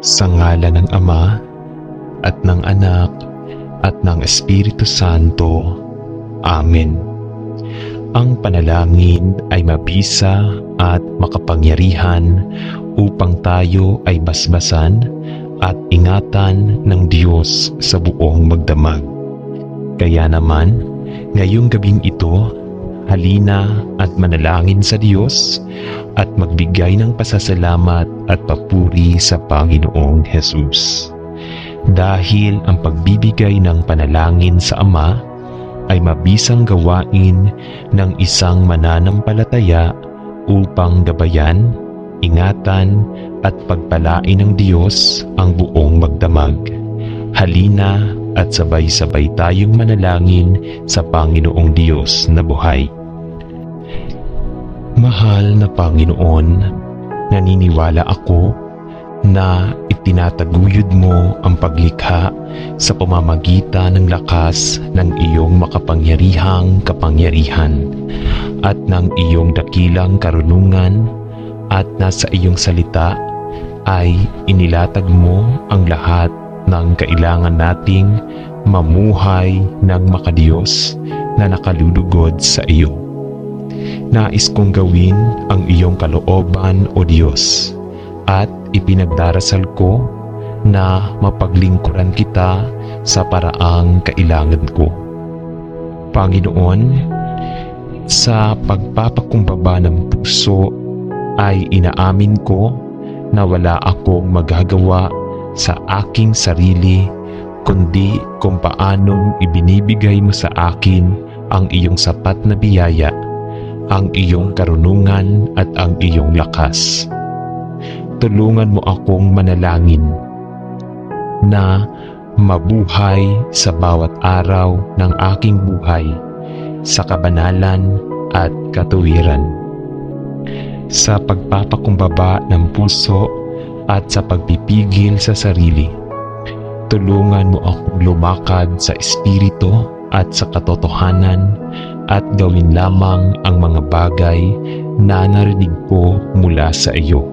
Sa ngalan ng Ama, at ng Anak, at ng Espiritu Santo. Amen. Ang panalangin ay mabisa at makapangyarihan upang tayo ay basbasan at ingatan ng Diyos sa buong magdamag. Kaya naman, ngayong gabing ito, halina at manalangin sa Diyos at magbigay ng pasasalamat at papuri sa Panginoong Hesus. Dahil ang pagbibigay ng panalangin sa Ama ay mabisang gawain ng isang mananampalataya upang gabayan, ingatan at pagpalain ng Diyos ang buong magdamag. Halina at sabay-sabay tayong manalangin sa Panginoong Diyos na buhay. Mahal na Panginoon, naniniwala ako na itinataguyod mo ang paglikha sa pamamagitan ng lakas ng iyong makapangyarihang kapangyarihan at ng iyong dakilang karunungan, at nasa iyong salita ay inilatag mo ang lahat ng kailangan nating mamuhay ng makadiyos na nakalulugod sa iyo. Nais kong gawin ang iyong kalooban, O Diyos, at ipinagdarasal ko na mapaglingkuran kita sa paraang kailangan ko. Panginoon, sa pagpapakumbaba ng puso ay inaamin ko na wala akong magagawa sa aking sarili, kundi kung paanong ibinibigay mo sa akin ang iyong sapat na biyaya, ang iyong karunungan at ang iyong lakas. Tulungan mo akong manalangin na mabuhay sa bawat araw ng aking buhay sa kabanalan at katuwiran. Sa pagpapakumbaba ng puso at sa pagpipigil sa sarili, tulungan mo akong lumakad sa espiritu at sa katotohanan at gawin lamang ang mga bagay na narinig ko mula sa iyo.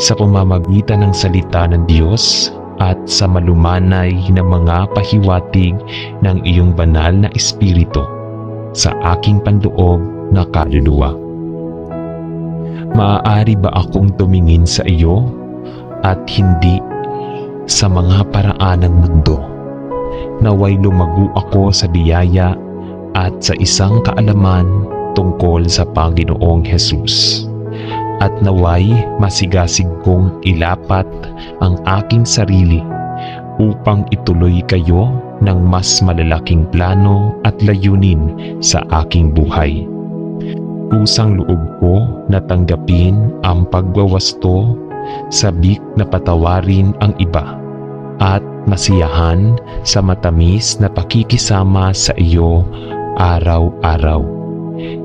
Sa pamamagitan ng salita ng Diyos at sa malumanay na mga pahiwatig ng iyong banal na espiritu sa aking panloob na kaluluwa. Maaari ba akong tumingin sa iyo at hindi sa mga paraan ng mundo? Naway lumago ako sa biyaya at sa isang kaalaman tungkol sa Panginoong Hesus. At naway masigasig kong ilapat ang aking sarili upang ituloy kayo ng mas malalaking plano at layunin sa aking buhay. Kusang loob ko na tanggapin ang pagwawasto, sabik na patawarin ang iba, at masiyahan sa matamis na pakikisama sa iyo araw-araw.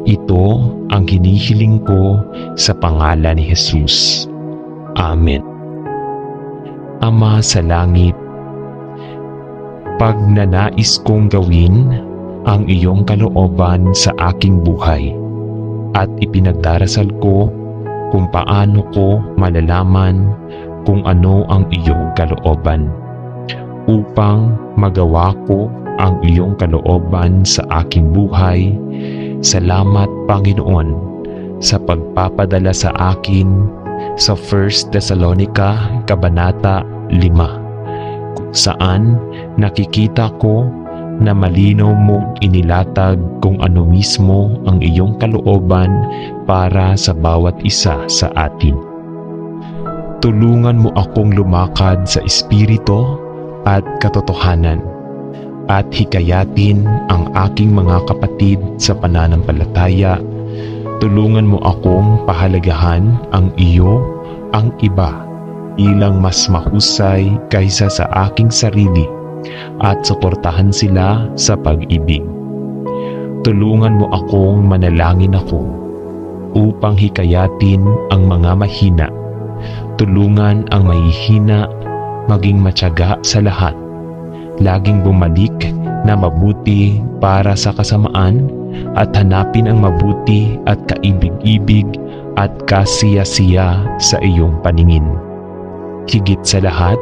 Ito ang hinihiling ko sa pangalan ni Jesus. Amen. Ama sa langit, pagnanais kong gawin ang iyong kalooban sa aking buhay at ipinagdarasal ko kung paano ko malalaman kung ano ang iyong kalooban upang magawa ko ang iyong kalooban sa aking buhay. Salamat, Panginoon, sa pagpapadala sa akin sa 1 Thessalonica Kabanata 5, kung saan nakikita ko na malinaw mong inilatag kung ano mismo ang iyong kalooban para sa bawat isa sa atin. Tulungan mo akong lumakad sa espiritu at katotohanan, at hikayatin ang aking mga kapatid sa pananampalataya. Tulungan mo akong pahalagahan ang iyo, ang iba, bilang mas mahusay kaysa sa aking sarili, at suportahan sila sa pag-ibig. Tulungan mo akong manalangin ako upang hikayatin ang mga mahina. Tulungan ang mahihina maging matyaga sa lahat, laging bumalik na mabuti para sa kasamaan at hanapin ang mabuti at kaibig-ibig at kasiya-siya sa iyong paningin. Higit sa lahat,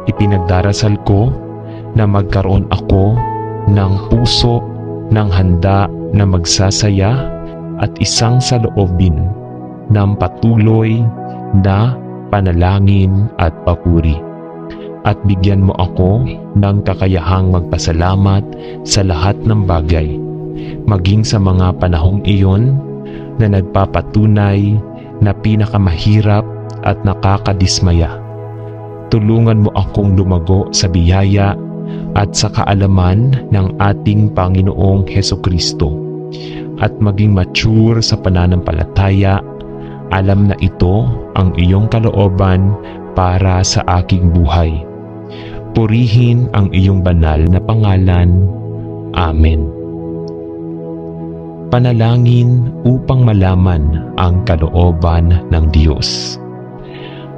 ipinagdarasal ko na magkaroon ako ng puso ng handa na magsasaya at isang saloobin ng patuloy na panalangin at papuri. At bigyan mo ako ng kakayahang magpasalamat sa lahat ng bagay, maging sa mga panahong iyon na nagpapatunay na pinakamahirap at nakakadismaya. Tulungan mo akong lumago sa biyaya at sa kaalaman ng ating Panginoong Hesukristo at maging mature sa pananampalataya. Alam na ito ang iyong kalooban para sa aking buhay. Purihin ang iyong banal na pangalan. Amen. Panalangin upang malaman ang kalooban ng Diyos.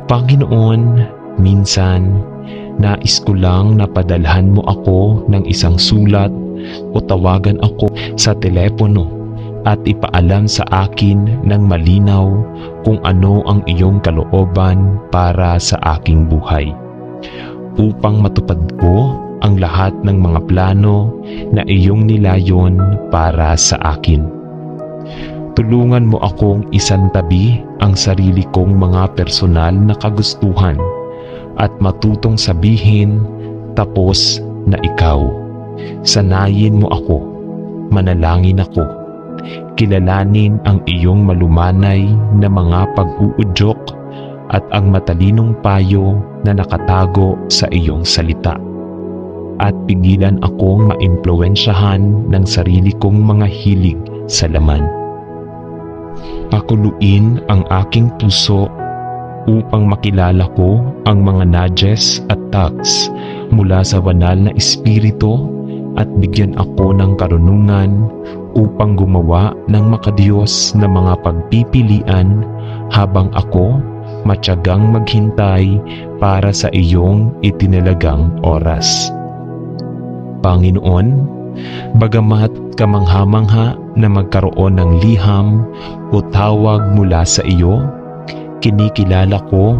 Panginoon, minsan, nais ko lang na padalhan mo ako ng isang sulat o tawagan ako sa telepono at ipaalam sa akin ng malinaw kung ano ang iyong kalooban para sa aking buhay. Upang matupad ko ang lahat ng mga plano na iyong nilayon para sa akin. Tulungan mo akong isantabi ang sarili kong mga personal na kagustuhan at matutong sabihin, tapos na ikaw. Sanayin mo ako, manalangin ako, kilalanin ang iyong malumanay na mga pag-uudyok at ang matalinong payo na nakatago sa iyong salita. At pigilan akong maimpluwensyahan ng sarili kong mga hilig sa laman. Pakuluin ang aking puso upang makilala ko ang mga nudges at tugs mula sa banal na espiritu at bigyan ako ng karunungan upang gumawa ng makadiyos na mga pagpipilian habang ako matyagang maghintay para sa iyong itinalagang oras. Panginoon, bagamat kamangha-mangha na magkaroon ng liham o tawag mula sa iyo, kinikilala ko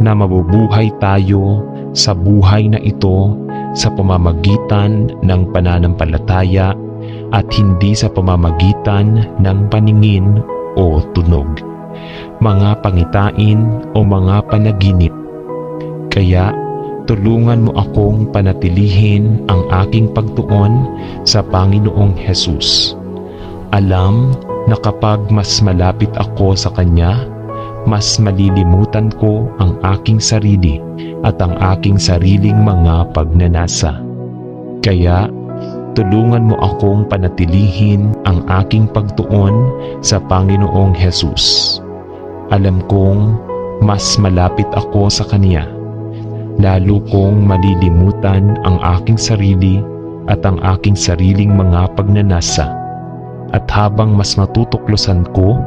na mabubuhay tayo sa buhay na ito sa pamamagitan ng pananampalataya at hindi sa pamamagitan ng paningin o tunog, mga pangitain o mga panaginip. Kaya tulungan mo akong panatilihin ang aking pagtuon sa Panginoong Hesus. Alam na kapag mas malapit ako sa Kanya, mas malilimutan ko ang aking sarili at ang aking sariling mga pagnanasa. Kaya tulungan mo akong panatilihin ang aking pagtuon sa Panginoong Hesus. Alam kong mas malapit ako sa Kanya. Lalo kong malilimutan ang aking sarili at ang aking sariling mga pagnanasa. At habang mas matutuklosan ko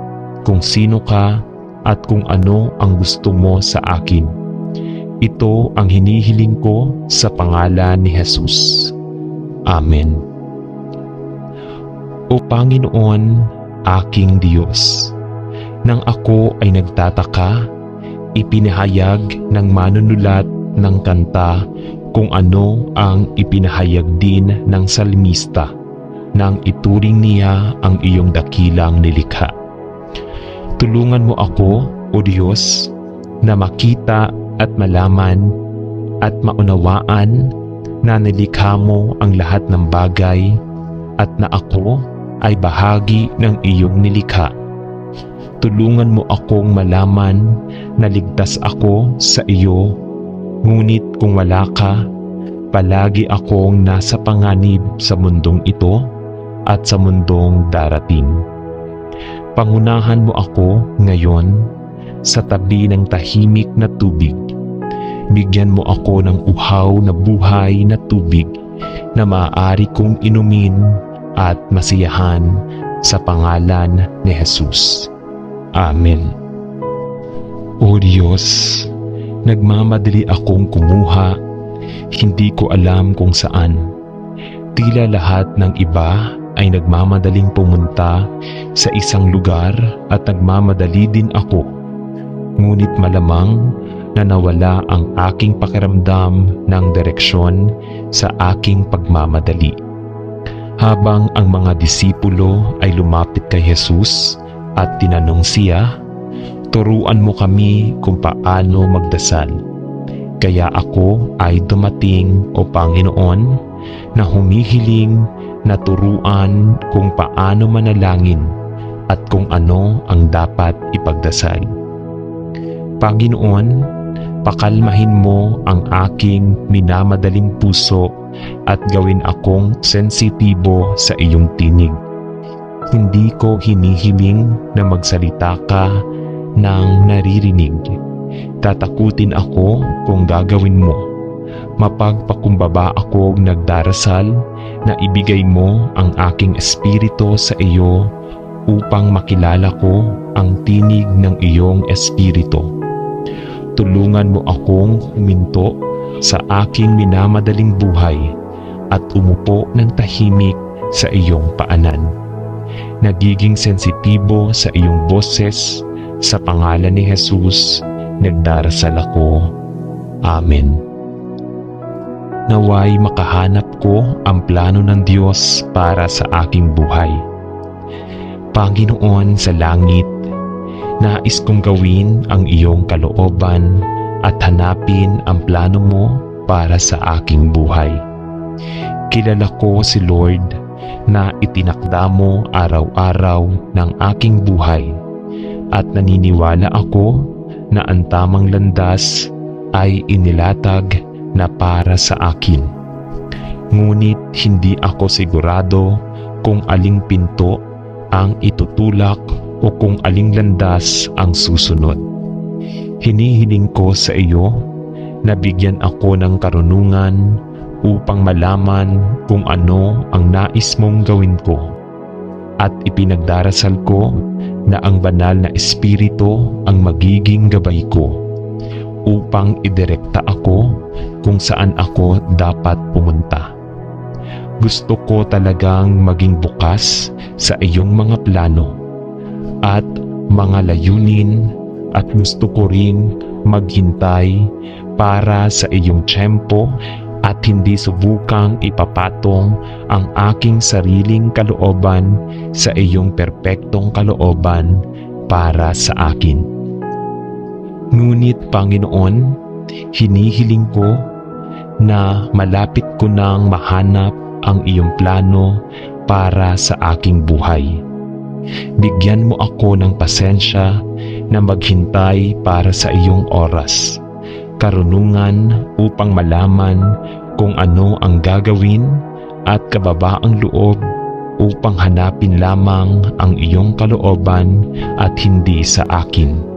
kung sino ka at kung ano ang gusto mo sa akin. Ito ang hinihiling ko sa pangalan ni Jesus. Amen. O Panginoon, aking Diyos, nang ako ay nagtataka, ipinahayag ng manunulat ng kanta kung ano ang ipinahayag din ng salmista nang ituring niya ang iyong dakilang nilikha. Tulungan mo ako, O Diyos, na makita at malaman at maunawaan na nilikha mo ang lahat ng bagay at na ako ay bahagi ng iyong nilikha. Tulungan mo akong malaman na ligtas ako sa iyo. Ngunit kung wala ka, palagi akong nasa panganib sa mundong ito at sa mundong darating. Pangunahan mo ako ngayon sa tabi ng tahimik na tubig. Bigyan mo ako ng uhaw na buhay na tubig na maaari kong inumin at masiyahan sa pangalan ni Jesus. Amen. O Diyos, nagmamadali akong kumuha, hindi ko alam kung saan. Tila lahat ng iba ay nagmamadaling pumunta sa isang lugar at nagmamadali din ako. Ngunit malamang na nawala ang aking pakiramdam ng direksyon sa aking pagmamadali. Habang ang mga disipulo ay lumapit kay Jesus at tinanong siya, "Turuan mo kami kung paano magdasal." Kaya ako ay dumating, O Panginoon, na humihiling na turuan kung paano manalangin at kung ano ang dapat ipagdasal. Panginoon, pakalmahin mo ang aking minamadaling puso at gawin akong sensitibo sa iyong tinig. Hindi ko hinihiling na magsalita ka ng naririnig. Tatakutin ako kung gagawin mo. Mapagpakumbaba ako nagdarasal na ibigay mo ang aking espiritu sa iyo upang makilala ko ang tinig ng iyong espiritu. Tulungan mo akong huminto sa aking minamadaling buhay at umupo ng tahimik sa iyong paanan. Nagiging sensitibo sa iyong boses, sa pangalan ni Jesus, nagdarasal ako. Amen. Naway makahanap ko ang plano ng Diyos para sa aking buhay. Panginoon sa langit, nais kong gawin ang iyong kalooban at hanapin ang plano mo para sa aking buhay. Kilala ko si Lord na itinakda mo araw-araw ng aking buhay at naniniwala ako na ang tamang landas ay inilatag na para sa akin. Ngunit hindi ako sigurado kung aling pinto ang itutulak o kung aling landas ang susunod. Hinihiling ko sa iyo na bigyan ako ng karunungan upang malaman kung ano ang nais mong gawin ko. At ipinagdarasal ko na ang banal na espiritu ang magiging gabay ko upang idirekta ako kung saan ako dapat pumunta. Gusto ko talagang maging bukas sa iyong mga plano at mga layunin at gusto ko rin maghintay para sa iyong tiyempo at hindi subukang ipapatong ang aking sariling kalooban sa iyong perpektong kalooban para sa akin. Ngunit Panginoon, hinihiling ko na malapit ko nang mahanap ang iyong plano para sa aking buhay. Bigyan mo ako ng pasensya na maghintay para sa iyong oras, karunungan upang malaman kung ano ang gagawin at kababaang loob upang hanapin lamang ang iyong kalooban at hindi sa akin.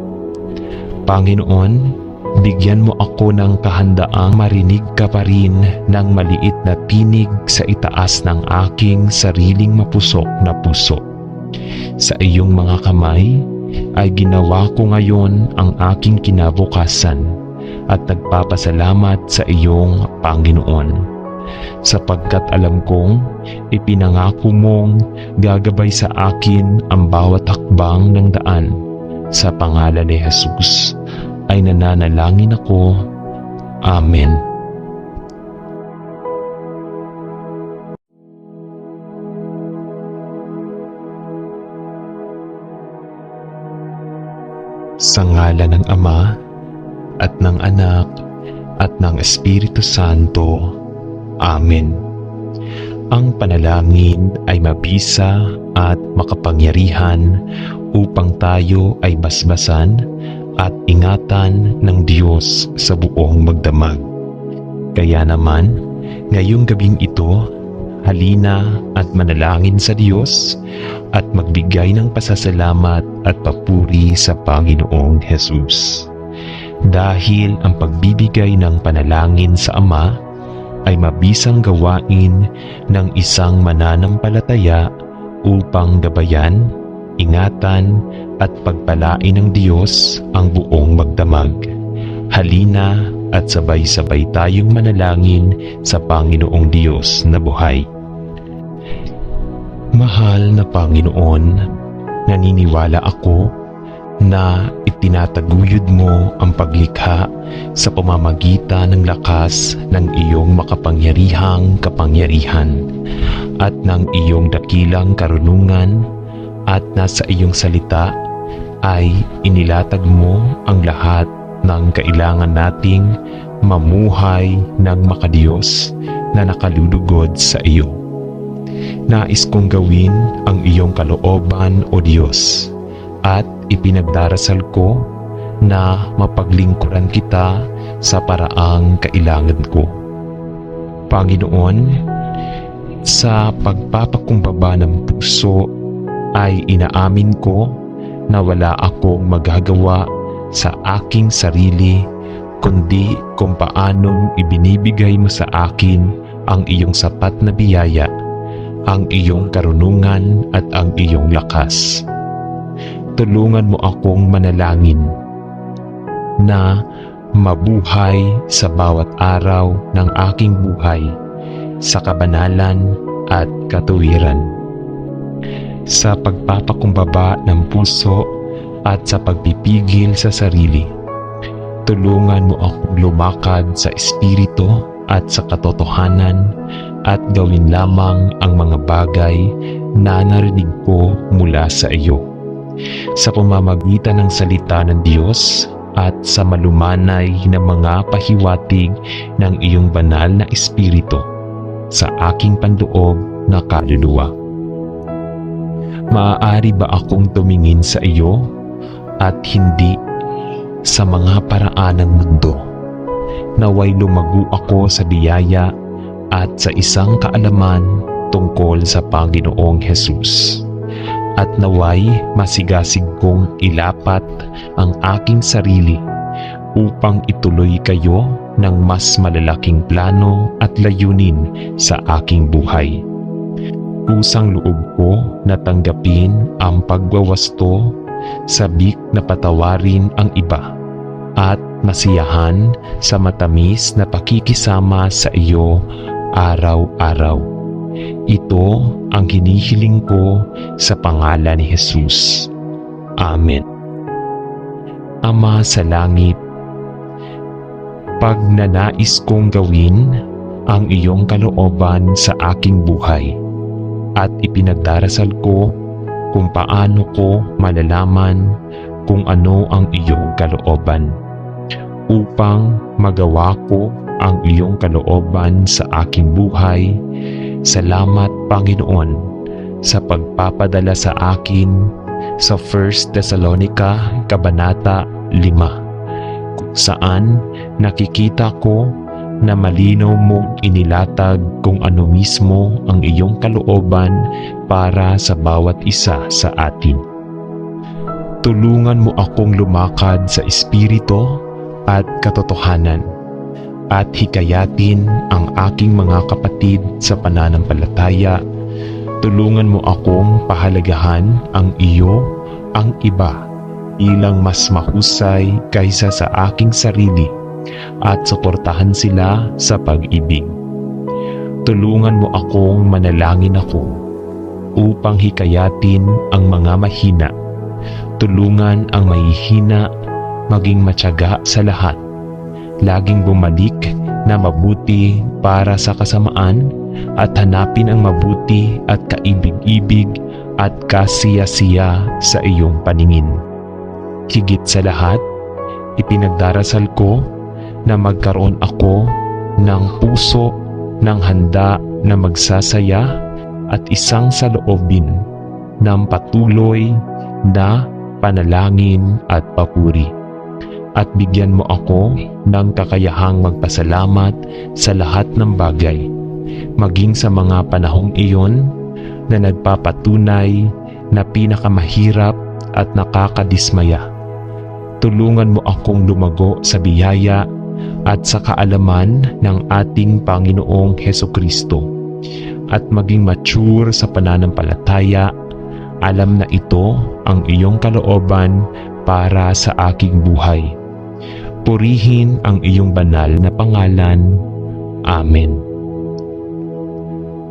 Panginoon, bigyan mo ako ng kahandaang marinig ka pa rin ng maliit na tinig sa itaas ng aking sariling mapusok na puso. Sa iyong mga kamay ay ginawa ko ngayon ang aking kinabukasan at nagpapasalamat sa iyong Panginoon, sapagkat alam kong ipinangako mong gagabay sa akin ang bawat hakbang ng daan. Sa pangalan ni Jesus ay nananalangin ako. Amen. Sa ngalan ng Ama at ng Anak at ng Espiritu Santo. Amen. Ang panalangin ay mabisa at makapangyarihan upang tayo ay basbasan at ingatan ng Diyos sa buong magdamag. Kaya naman, ngayong gabing ito, halina at manalangin sa Diyos at magbigay ng pasasalamat at papuri sa Panginoong Jesus. Dahil ang pagbibigay ng panalangin sa Ama ay mabisang gawain ng isang mananampalataya upang gabayan, ingatan at pagpalain ng Diyos ang buong magdamag. Halina at sabay-sabay tayong manalangin sa Panginoong Diyos na buhay. Mahal na Panginoon, naniniwala ako na itinataguyod mo ang paglikha sa pamamagitan ng lakas ng iyong makapangyarihang kapangyarihan at ng iyong dakilang karunungan, at nasa iyong salita ay inilatag mo ang lahat ng kailangan nating mamuhay ng makadiyos na nakalulugod sa iyo. Nais kong gawin ang iyong kalooban, O Diyos, at ipinagdarasal ko na mapaglingkuran kita sa paraang kailangan ko. Panginoon, sa pagpapakumbaba ng puso ay inaamin ko na wala akong magagawa sa aking sarili, kundi kung paanong ibinibigay mo sa akin ang iyong sapat na biyaya, ang iyong karunungan at ang iyong lakas. Tulungan mo akong manalangin na mabuhay sa bawat araw ng aking buhay sa kabanalan at katuwiran. Sa pagpapakumbaba ng puso at sa pagpipigil sa sarili, tulungan mo akong lumakad sa espiritu at sa katotohanan at gawin lamang ang mga bagay na narinig ko mula sa iyo. Sa pamamagitan ng salita ng Diyos at sa malumanay na mga pahiwatig ng iyong banal na espiritu sa aking panloob na kaluluwa. Maaari ba akong tumingin sa iyo at hindi sa mga paraan ng mundo? Naway lumago ako sa biyaya at sa isang kaalaman tungkol sa Panginoong Hesus. At naway masigasig kong ilapat ang aking sarili upang ituloy kayo ng mas malalaking plano at layunin sa aking buhay. Kusang loob ko na tanggapin ang pagwawasto, sabik na patawarin ang iba, at masiyahan sa matamis na pakikisama sa iyo araw-araw. Ito ang hinihiling ko sa pangalan ni Jesus. Amen. Ama sa langit, pagnanais kong gawin ang iyong kalooban sa aking buhay at ipinagdarasal ko kung paano ko malalaman kung ano ang iyong kalooban upang magawa ko ang iyong kalooban sa aking buhay. Salamat, Panginoon, sa pagpapadala sa akin sa 1 Thessalonica Kabanata 5, kung saan nakikita ko na malinaw mong inilatag kung ano mismo ang iyong kalooban para sa bawat isa sa atin. Tulungan mo akong lumakad sa espiritu at katotohanan, at hikayatin ang aking mga kapatid sa pananampalataya. Tulungan mo akong pahalagahan ang iyo, ang iba, bilang mas mahusay kaysa sa aking sarili, at suportahan sila sa pag-ibig. Tulungan mo akong manalangin ako upang hikayatin ang mga mahina. Tulungan ang mahihina maging matyaga sa lahat, laging bumalik na mabuti para sa kasamaan, at hanapin ang mabuti at kaibig-ibig at kasiyasiya sa iyong paningin. Higit sa lahat, ipinagdarasal ko na magkaroon ako ng puso ng handa na magsasaya at isang saloobin ng patuloy na panalangin at papuri. At bigyan mo ako ng kakayahang magpasalamat sa lahat ng bagay, maging sa mga panahong iyon na nagpapatunay na pinakamahirap at nakakadismaya. Tulungan mo akong lumago sa biyaya at sa kaalaman ng ating Panginoong Hesukristo, at maging mature sa pananampalataya. Alam na ito ang iyong kalooban para sa aking buhay. Purihin ang iyong banal na pangalan. Amen.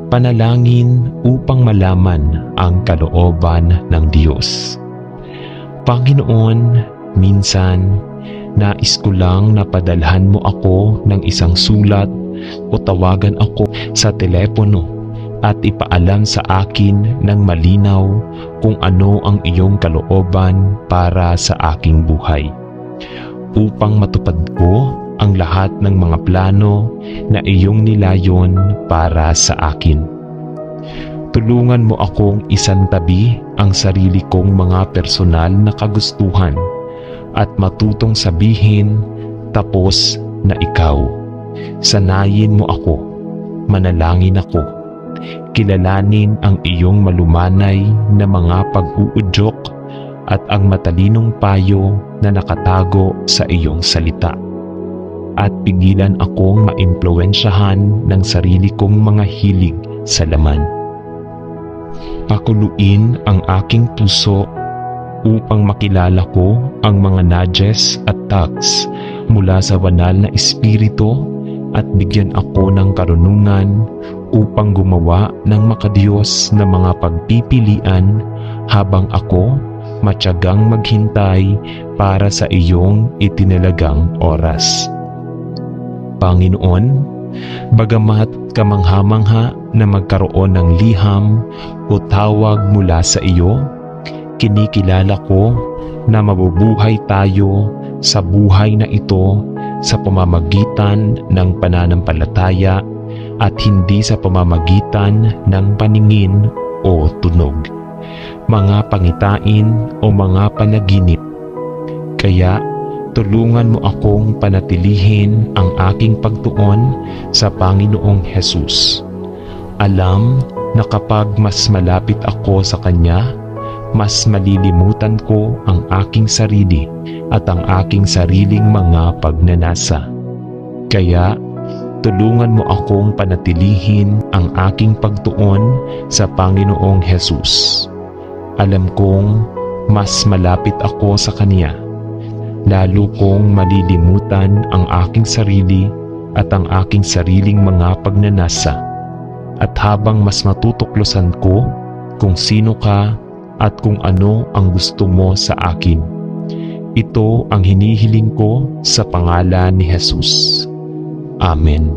Panalangin upang malaman ang kalooban ng Diyos. Panginoon, minsan, nais ko lang na padalhan mo ako ng isang sulat o tawagan ako sa telepono at ipaalam sa akin ng malinaw kung ano ang iyong kalooban para sa aking buhay. Upang matupad ko ang lahat ng mga plano na iyong nilayon para sa akin. Tulungan mo akong isantabi ang sarili kong mga personal na kagustuhan at matutong sabihin tapos na ikaw. Sanayin mo ako, manalangin ako, kilalanin ang iyong malumanay na mga pag-uudyok at ang matalinong payo na nakatago sa iyong salita. At pigilan akong maimpluwensyahan ng sarili kong mga hilig sa laman. Pakuluin ang aking puso upang makilala ko ang mga nudges at tugs mula sa banal na espiritu at bigyan ako ng karunungan upang gumawa ng makadiyos na mga pagpipilian habang ako matyagang maghintay para sa iyong itinalagang oras. Panginoon, bagamat kamangha-mangha na magkaroon ng liham o tawag mula sa iyo, kinikilala ko na mabubuhay tayo sa buhay na ito sa pamamagitan ng pananampalataya at hindi sa pamamagitan ng paningin o tunog, mga pangitain o mga panaginip. Kaya tulungan mo akong panatilihin ang aking pagtuon sa Panginoong Hesus. Alam na kapag mas malapit ako sa Kanya, mas malilimutan ko ang aking sarili at ang aking sariling mga pagnanasa. Kaya tulungan mo akong panatilihin ang aking pagtuon sa Panginoong Hesus. Alam kong mas malapit ako sa Kanya. Lalo kong malilimutan ang aking sarili at ang aking sariling mga pagnanasa. At habang mas matutuklosan ko kung sino ka at kung ano ang gusto mo sa akin. Ito ang hinihiling ko sa pangalan ni Jesus. Amen.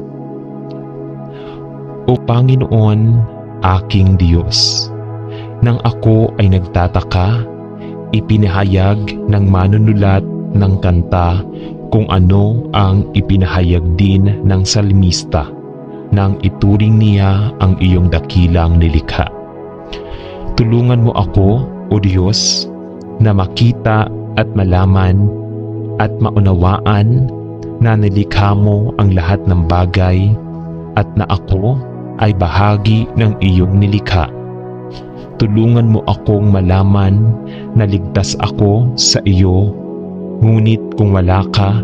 O Panginoon, aking Diyos, nang ako ay nagtataka, ipinahayag ng manunulat ng kanta kung ano ang ipinahayag din ng salmista nang ituring niya ang iyong dakilang nilikha. Tulungan mo ako, O Diyos, na makita at malaman at maunawaan na nilikha mo ang lahat ng bagay at na ako ay bahagi ng iyong nilikha. Tulungan mo akong malaman na ligtas ako sa iyo. Ngunit kung wala ka,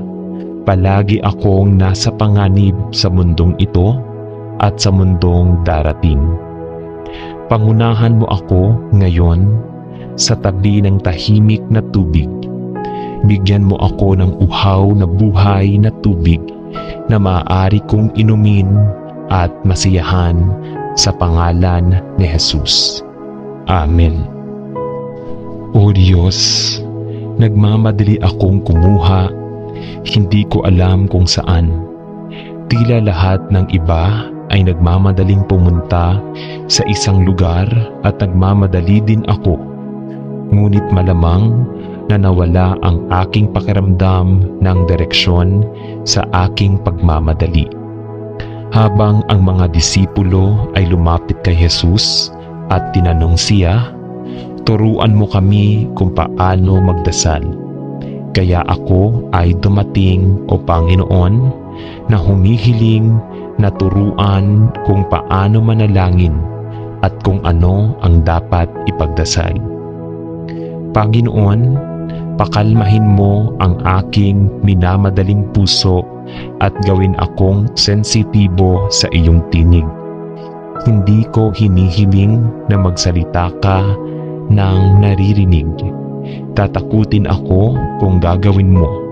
palagi akong nasa panganib sa mundong ito at sa mundong darating. Pangunahan mo ako ngayon sa tabi ng tahimik na tubig. Bigyan mo ako ng uhaw na buhay na tubig na maaari kong inumin at masiyahan sa pangalan ni Jesus. Amen. O Diyos, nagmamadali akong kumuha, hindi ko alam kung saan. Tila lahat ng iba ay nagmamadaling pumunta sa isang lugar at nagmamadali din ako. Ngunit malamang na nawala ang aking pakiramdam ng direksyon sa aking pagmamadali. Habang ang mga disipulo ay lumapit kay Jesus at tinanong siya, turuan mo kami kung paano magdasal. Kaya ako ay dumating, O Panginoon, na humihiling na turuan kung paano manalangin at kung ano ang dapat ipagdasal. Panginoon, pakalmahin mo ang aking minamadaling puso at gawin akong sensitibo sa iyong tinig. Hindi ko hinihiling na magsalita ka ng naririnig. Tatakutin ako kung gagawin mo.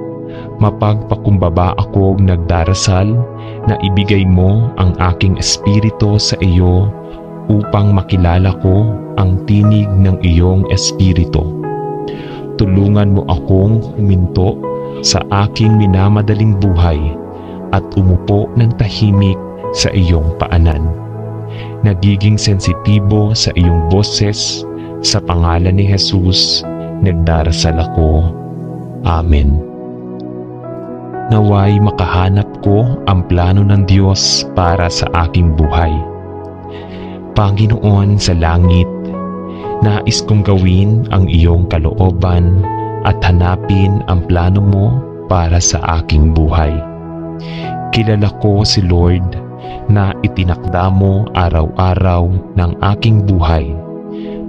Mapagpakumbaba ako nagdarasal na ibigay mo ang aking espiritu sa iyo upang makilala ko ang tinig ng iyong espiritu. tulungan mo akong huminto sa aking minamadaling buhay at umupo ng tahimik sa iyong paanan. Nagiging sensitibo sa iyong boses, sa pangalan ni Jesus, nagdarasal ako. Amen. Naway makahanap ko ang plano ng Diyos para sa aking buhay. Panginoon sa langit, nais kong gawin ang iyong kalooban at hanapin ang plano mo para sa aking buhay. Kilala ko si Lord na itinakda mo araw-araw ng aking buhay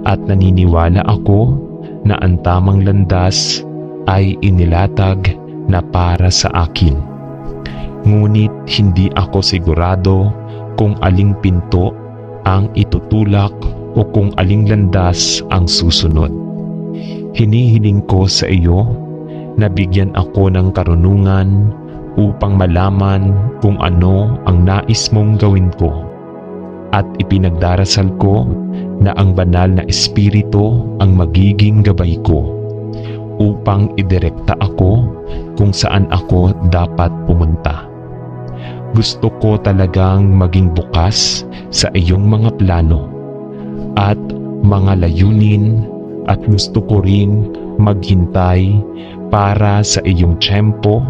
at naniniwala ako na ang tamang landas ay inilatag na para sa akin. Ngunit hindi ako sigurado kung aling pinto ang itutulak o kung aling landas ang susunod. Hinihiling ko sa iyo na bigyan ako ng karunungan upang malaman kung ano ang nais mong gawin ko, at ipinagdarasal ko na ang banal na Espiritu ang magiging gabay ko upang idirekta ako kung saan ako dapat pumunta. Gusto ko talagang maging bukas sa iyong mga plano at mga layunin, at gusto ko rin maghintay para sa iyong tiyempo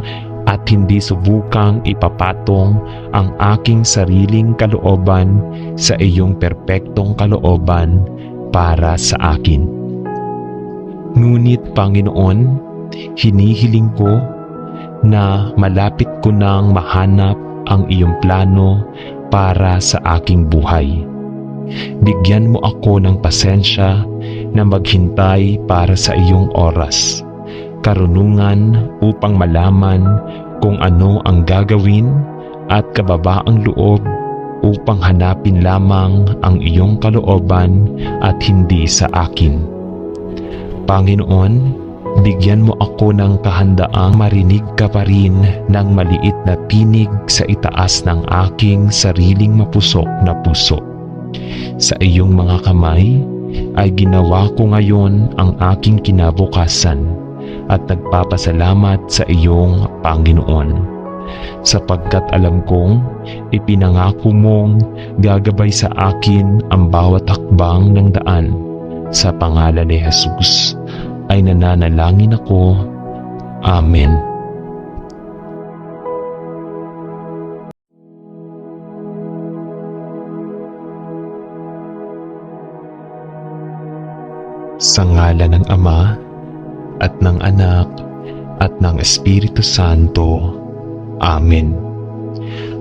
at hindi subukang ipapatong ang aking sariling kalooban sa iyong perpektong kalooban para sa akin. Ngunit Panginoon, hinihiling ko na malapit ko nang mahanap ang iyong plano para sa aking buhay. Bigyan mo ako ng pasensya na maghintay para sa iyong oras, karunungan upang malaman kung ano ang gagawin, at kababaang loob upang hanapin lamang ang iyong kalooban at hindi sa akin. Panginoon, bigyan mo ako ng kahandaang marinig ka pa rin ng maliit na tinig sa itaas ng aking sariling mapusok na puso. Sa iyong mga kamay ay ginawa ko ngayon ang aking kinabukasan at nagpapasalamat sa iyong Panginoon, sapagkat alam kong ipinangako mong gagabay sa akin ang bawat hakbang ng daan. Sa pangalan ni Jesus ay nananalangin ako. Amen. Sa ngalan ng Ama at ng Anak at ng Espiritu Santo. Amen.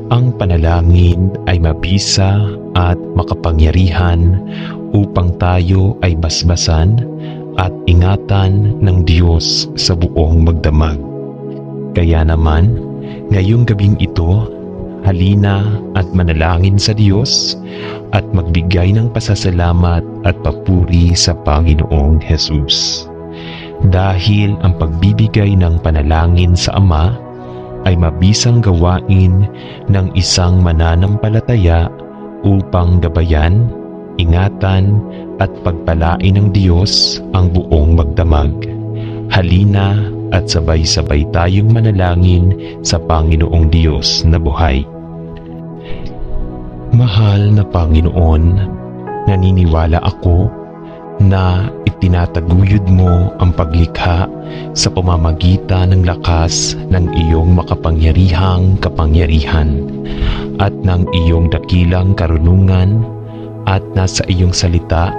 Ang panalangin ay mabisa at makapangyarihan upang tayo ay basbasan at ingatan ng Diyos sa buong magdamag. Kaya naman, ngayong gabing ito, halina at manalangin sa Diyos at magbigay ng pasasalamat at papuri sa Panginoong Jesus. Dahil ang pagbibigay ng panalangin sa Ama ay mabisang gawain ng isang mananampalataya upang gabayan, ingatan at pagpalain ng Diyos ang buong magdamag. Halina at sabay-sabay tayong manalangin sa Panginoong Diyos na buhay. Mahal na Panginoon, naniniwala ako na itinataguyod mo ang paglikha sa pamamagitan ng lakas ng iyong makapangyarihang kapangyarihan at ng iyong dakilang karunungan, at nasa iyong salita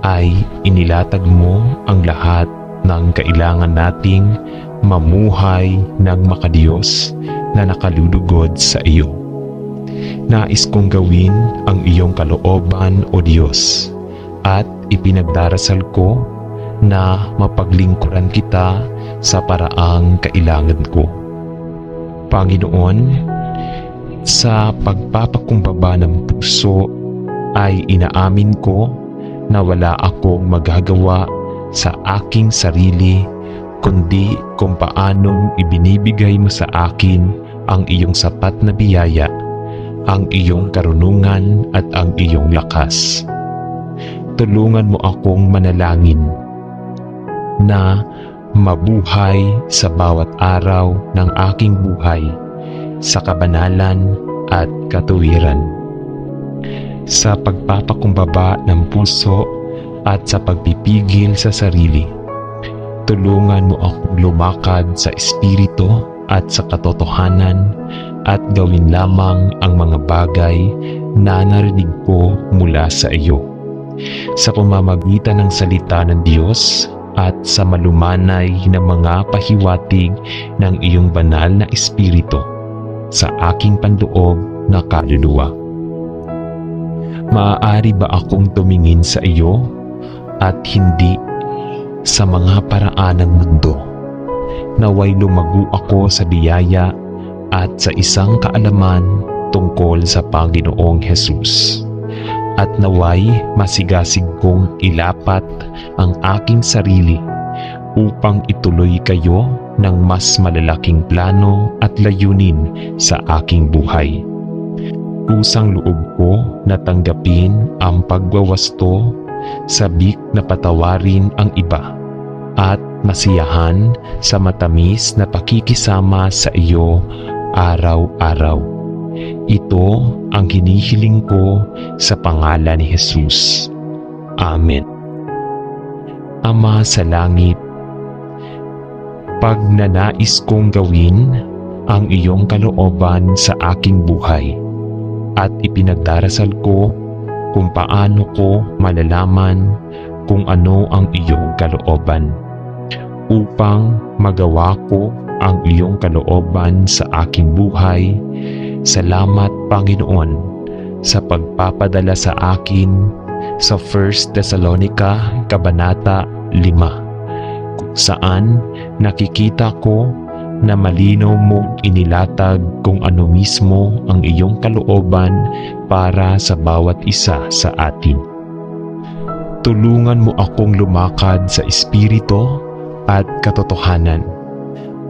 ay inilatag mo ang lahat ng kailangan nating mamuhay ng makadiyos na nakalulugod sa iyo. Nais kong gawin ang iyong kalooban, O Diyos, at ipinagdarasal ko na mapaglingkuran kita sa paraang kailangan ko. Panginoon, sa pagpapakumbaba ng puso ay inaamin ko na wala akong magagawa sa aking sarili, kundi kung paanong ibinibigay mo sa akin ang iyong sapat na biyaya, ang iyong karunungan at ang iyong lakas. Tulungan mo akong manalangin na mabuhay sa bawat araw ng aking buhay sa kabanalan at katuwiran. Sa pagpapakumbaba ng puso at sa pagpipigil sa sarili, tulungan mo akong lumakad sa espiritu at sa katotohanan at gawin lamang ang mga bagay na narinig ko mula sa iyo. Sa pamamagitan ng salita ng Diyos at sa malumanay na mga pahiwatig ng iyong banal na espiritu sa aking panloob na kaluluwa. Maaari ba akong tumingin sa iyo at hindi sa mga paraan ng mundo? Naway lumago ako sa biyaya at sa isang kaalaman tungkol sa Panginoong Hesus. At naway masigasig kong ilapat ang aking sarili upang ituloy kayo ng mas malalaking plano at layunin sa aking buhay. Kusang loob ko na tanggapin ang pagwawasto, sabik na patawarin ang iba, at masiyahan sa matamis na pakikisama sa iyo araw-araw. Ito ang hinihiling ko sa pangalan ni Jesus. Amen. Ama sa langit, pagnanais kong gawin ang iyong kalooban sa aking buhay at ipinagdarasal ko kung paano ko malalaman kung ano ang iyong kalooban upang magawa ko ang iyong kalooban sa aking buhay. Salamat, Panginoon, sa pagpapadala sa akin sa 1 Thessalonica Kabanata 5, kung saan nakikita ko na malinaw mong inilatag kung ano mismo ang iyong kalooban para sa bawat isa sa atin. Tulungan mo akong lumakad sa espiritu at katotohanan,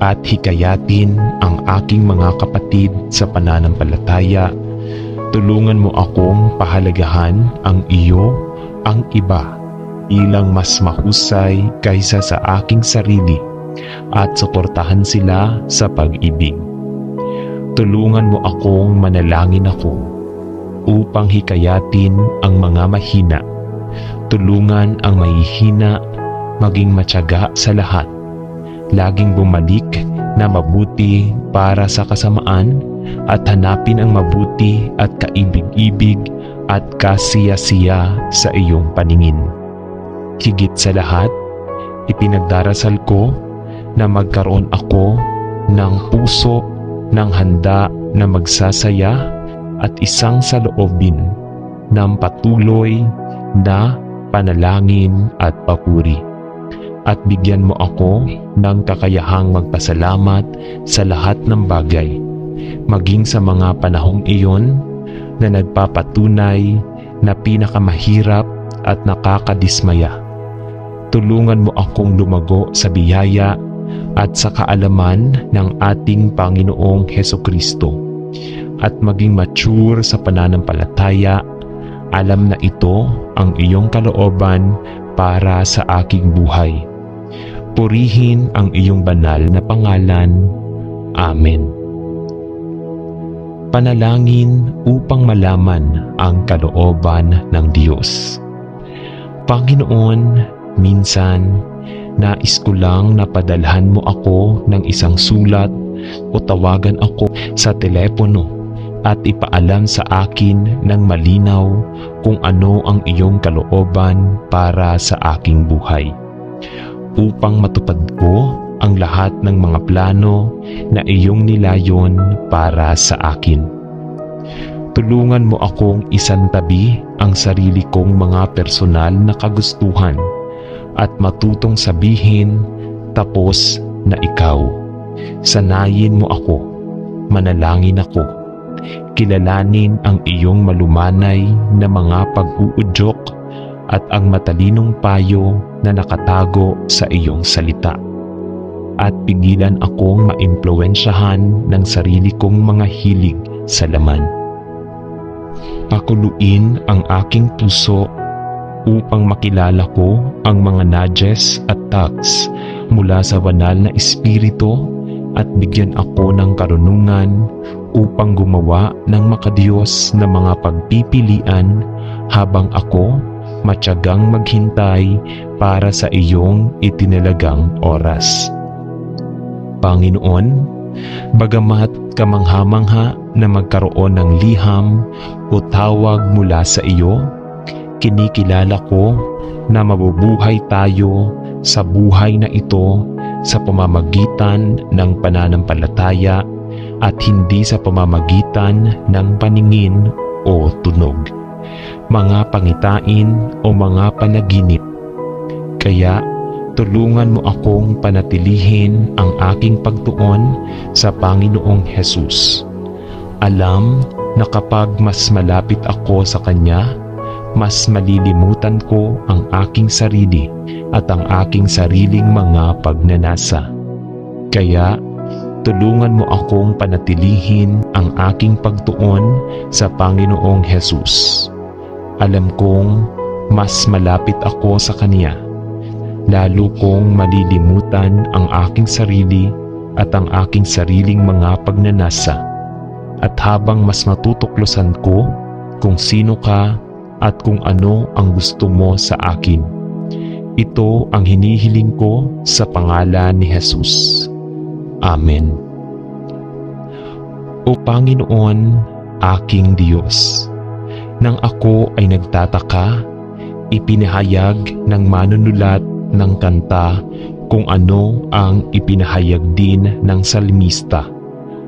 at hikayatin ang aking mga kapatid sa pananampalataya. Tulungan mo akong pahalagahan ang iyo, ang iba, bilang mas mahusay kaysa sa aking sarili, at suportahan sila sa pag-ibig. Tulungan mo akong manalangin ako upang hikayatin ang mga mahina. Tulungan ang mahihina maging matyaga sa lahat, laging bumalik na mabuti para sa kasamaan at hanapin ang mabuti at kaibig-ibig at kasiyasiya sa iyong paningin. Higit sa lahat, ipinagdarasal ko na magkaroon ako ng puso ng handa na magsasaya at isang saloobin ng patuloy na panalangin at papuri. At bigyan mo ako ng kakayahang magpasalamat sa lahat ng bagay, maging sa mga panahong iyon na nagpapatunay na pinakamahirap at nakakadismaya. Tulungan mo akong lumago sa biyaya at sa kaalaman ng ating Panginoong Hesukristo at maging mature sa pananampalataya. Alam na ito ang iyong kalooban para sa aking buhay. Purihin ang iyong banal na pangalan. Amen. Panalangin upang malaman ang kalooban ng Diyos. Panginoon, minsan, nais ko lang na padalhan mo ako ng isang sulat o tawagan ako sa telepono at ipaalam sa akin ng malinaw kung ano ang iyong kalooban para sa aking buhay, upang matupad ko ang lahat ng mga plano na iyong nilayon para sa akin. Tulungan mo akong isantabi ang sarili kong mga personal na kagustuhan at matutong sabihin, tapos na ikaw. Sanayin mo ako, manalangin ako, kilalanin ang iyong malumanay na mga pag-uudyok at ang matalinong payo na nakatago sa iyong salita. At pigilan akong maimpluwensyahan ng sarili kong mga hilig sa laman. Pakuluin ang aking puso upang makilala ko ang mga nudges at tugs mula sa banal na espiritu at bigyan ako ng karunungan upang gumawa ng makadiyos na mga pagpipilian habang ako matyagang maghintay para sa iyong itinalagang oras. Panginoon, bagamat kamangha-mangha na magkaroon ng liham o tawag mula sa iyo, kinikilala ko na mabubuhay tayo sa buhay na ito sa pamamagitan ng pananampalataya at hindi sa pamamagitan ng paningin o tunog, mga pangitain o mga panaginip. Kaya tulungan mo akong panatilihin ang aking pagtuon sa Panginoong Hesus. Alam na kapag mas malapit ako sa Kanya, mas malilimutan ko ang aking sarili at ang aking sariling mga pagnanasa. Kaya tulungan mo akong panatilihin ang aking pagtuon sa Panginoong Hesus. Alam kong mas malapit ako sa Kanya. Lalo kong malilimutan ang aking sarili at ang aking sariling mga pagnanasa. At habang mas matutuklosan ko kung sino ka at kung ano ang gusto mo sa akin. Ito ang hinihiling ko sa pangalan ni Jesus. Amen. O Panginoon, aking Diyos, nang ako ay nagtataka, ipinahayag ng manunulat ng kanta kung ano ang ipinahayag din ng salmista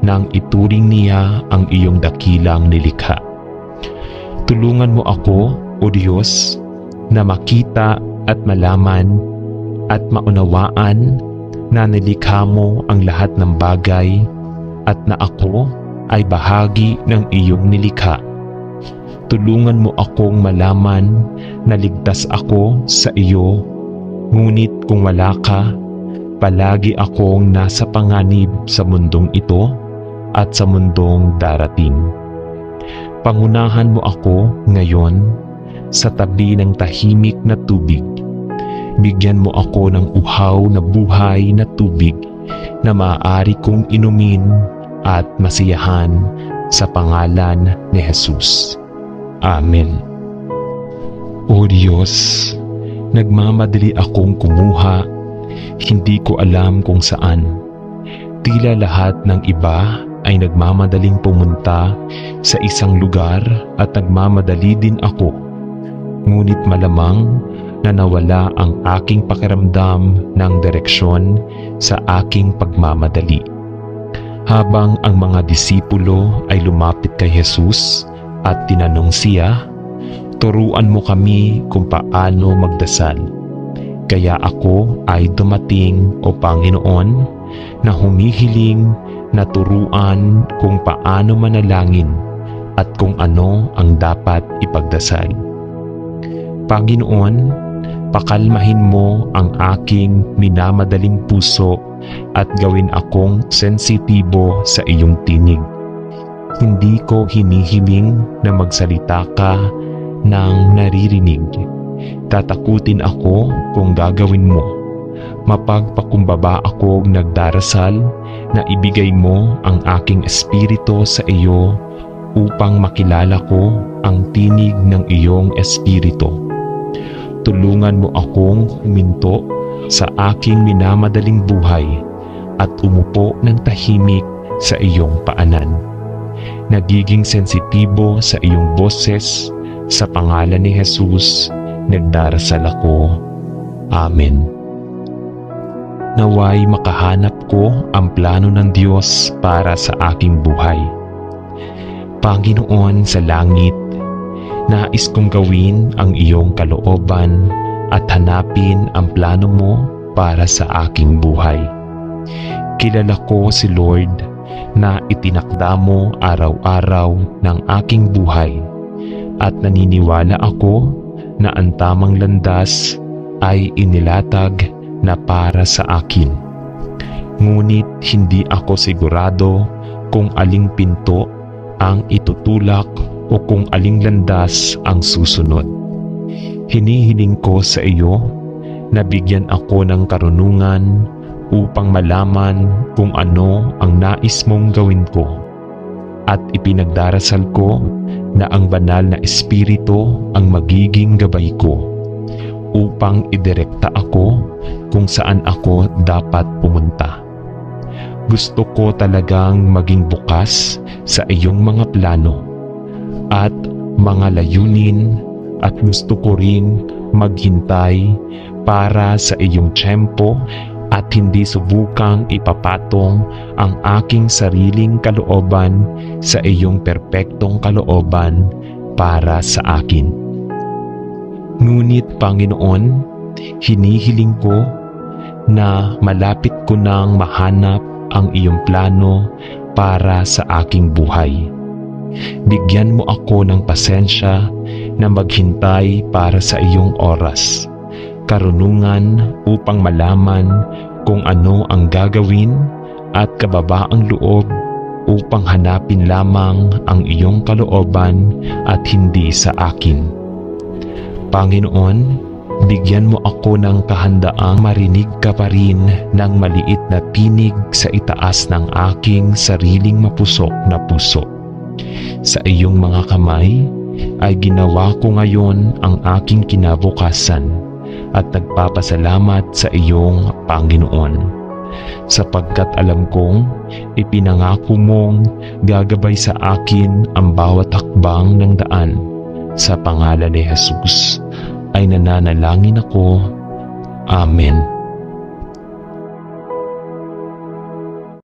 nang ituring niya ang iyong dakilang nilikha. Tulungan mo ako, O Diyos, na makita at malaman at maunawaan na nilikha mo ang lahat ng bagay at na ako ay bahagi ng iyong nilikha. Tulungan mo akong malaman na ligtas ako sa iyo. Ngunit kung wala ka, palagi akong nasa panganib sa mundong ito at sa mundong darating. Pangunahan mo ako ngayon sa tabi ng tahimik na tubig. Bigyan mo ako ng uhaw na buhay na tubig na maaari kong inumin at masiyahan sa pangalan ni Jesus. Amen. O Diyos, nagmamadali akong kumuha, hindi ko alam kung saan. Tila lahat ng iba ay nagmamadaling pumunta sa isang lugar at nagmamadali din ako. Ngunit malamang na nawala ang aking pakiramdam ng direksyon sa aking pagmamadali. Habang ang mga disipulo ay lumapit kay Jesus at tinanong siya, turuan mo kami kung paano magdasal. Kaya ako ay dumating, O Panginoon, na humihiling na turuan kung paano manalangin at kung ano ang dapat ipagdasal. Panginoon, pakalmahin mo ang aking minamadaling puso at gawin akong sensitibo sa iyong tinig. Hindi ko hinihiling na magsalita ka ng naririnig. Tatakutin ako kung gagawin mo. Mapagpakumbaba akong nagdarasal na ibigay mo ang aking espiritu sa iyo upang makilala ko ang tinig ng iyong espiritu. Tulungan mo akong huminto sa aking minamadaling buhay at umupo ng tahimik sa iyong paanan. Nagiging sensitibo sa iyong boses. Sa pangalan ni Jesus, nagdarasal ako. Amen. Naway makahanap ko ang plano ng Diyos para sa aking buhay. Panginoon sa langit, nais kong gawin ang iyong kalooban at hanapin ang plano mo para sa aking buhay. Kilala ko si Lord na itinakda mo araw-araw ng aking buhay at naniniwala ako na ang tamang landas ay inilatag na para sa akin. Ngunit hindi ako sigurado kung aling pinto ang itutulak o kung aling landas ang susunod. Hinihiling ko sa iyo Nabigyan ako ng karunungan upang malaman kung ano ang nais mong gawin ko. At ipinagdarasal ko na ang banal na Espiritu ang magiging gabay ko upang idirekta ako kung saan ako dapat pumunta. Gusto ko talagang maging bukas sa iyong mga plano at mga layunin, at gusto ko ring maghintay para sa iyong tiyempo at hindi subukang ipapatong ang aking sariling kalooban sa iyong perpektong kalooban para sa akin. Ngunit Panginoon, hinihiling ko na malapit ko nang mahanap ang iyong plano para sa aking buhay. Bigyan mo ako ng pasensya na maghintay para sa iyong oras, karunungan upang malaman kung ano ang gagawin, at kababaang loob upang hanapin lamang ang iyong kalooban at hindi sa akin. Panginoon, bigyan mo ako ng kahandaang marinig ka pa rin ng maliit na tinig sa itaas ng aking sariling mapusok na puso. Sa iyong mga kamay ay ginawa ko ngayon ang aking kinabukasan at nagpapasalamat sa iyong Panginoon, sapagkat alam kong ipinangako mong gagabay sa akin ang bawat hakbang ng daan. Sa pangalan ni Jesus ay nananalangin ako. Amen.